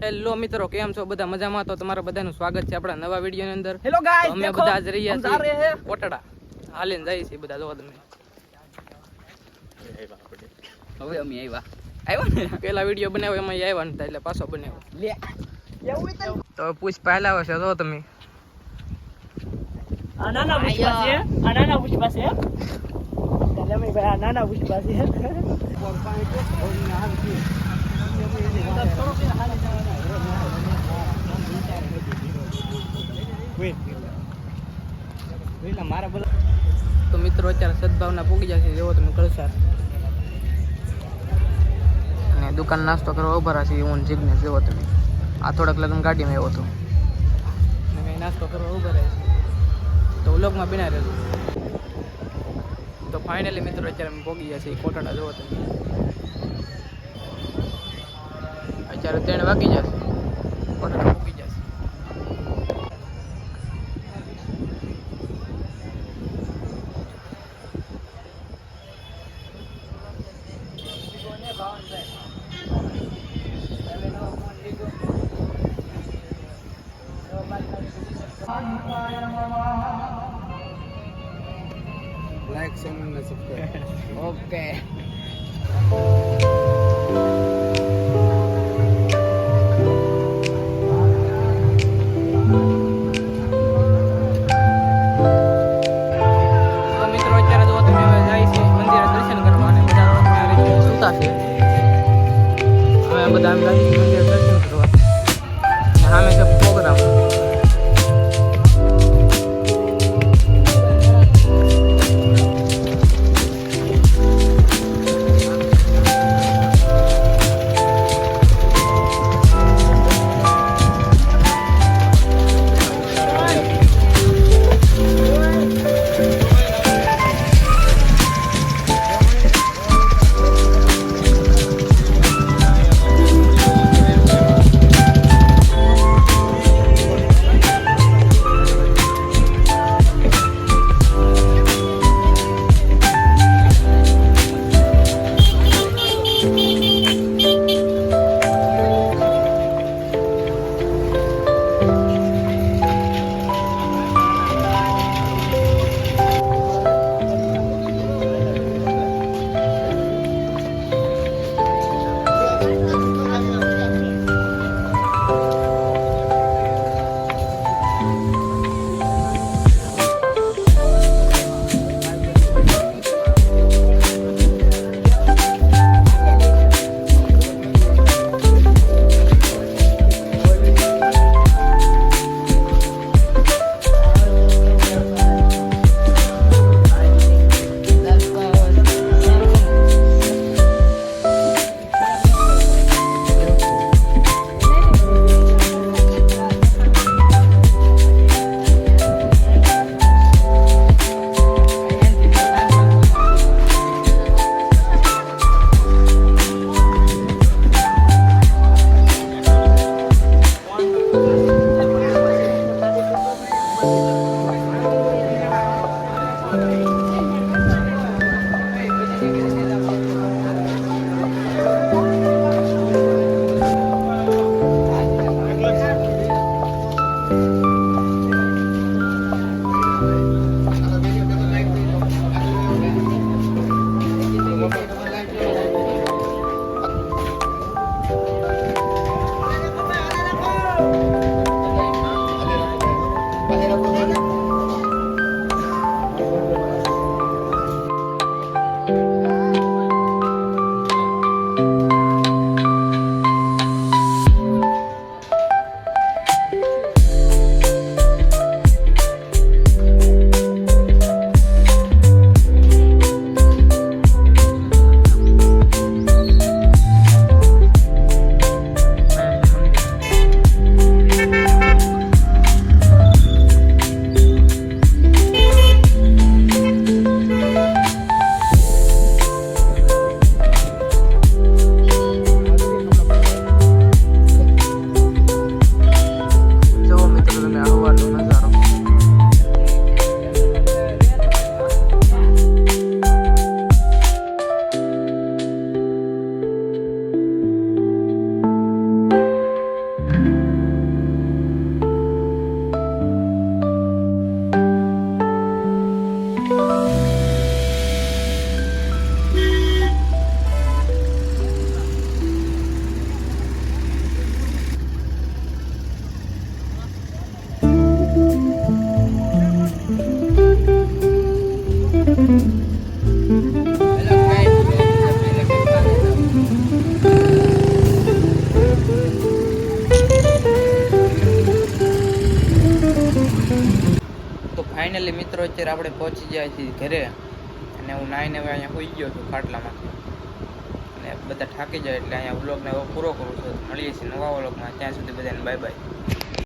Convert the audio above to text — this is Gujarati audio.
હેલો મિત્રો, કેમ છો બધા? મજામાં? તો તમારા બધાનું સ્વાગત છે આપણા નવા વિડીયોની અંદર. હેલો ગાઈસ, અમે બધા આજ રહ્યા છીએ કોટડા હાલીને જઈએ છીએ બધા. જોવો તમે હવે અમે આવ્યા ને પેલા વિડીયો બનાવ્યો એમાં આવ્યા નતા એટલે પાછો બનાવ્યો. લે એવું તો તો પૂછ પહેલા આવે છે. જો તમે નાના પુષ્પા છે, નાના પુષ્પા છે. એટલે અમે ભાઈ નાના પુષ્પા છે. તો મિત્રો અત્યારે સદભાવના પૂગી જશે. જેવો તમે કળસાર અને દુકાન નાસ્તો કરવા ઉભા છે. હું જીગ્નેશ જેવો તમે આ થોડાક લગ્ન ગાડીમાં આવ્યો હતો અને મેં નાસ્તો કરવા ઉભા રહે છે. તો વ્લોગમાં બિના રહેજો. તો ફાઇનલી મિત્રો અત્યારે અમે પહોંચી ગયા છીએ કોટડા. જોવો તમે અત્યારે 3 વાગી જશે. કોટડા પહોંચી જશે. લાઈક ચેનલ ને સબસ્ક્રાઇબ. ઓકે. બધા આમ લાગી મંદિર દર્શન કરવા. સામે છે પ્રોગ્રામ. તો ફાઇનલી મિત્રો અત્યારે આપણે પહોંચી ગયા છીએ ઘરે અને હું નાઈને હવે અહીંયા હોઈ ગયો છું ખાટલામાંથી અને બધા થાકી જાય એટલે અહીંયા વ્લોગને હવે પૂરો કરું છું. મળીએ છીએ નવા વ્લોગમાં. ત્યાં સુધી બધાને બાય બાય.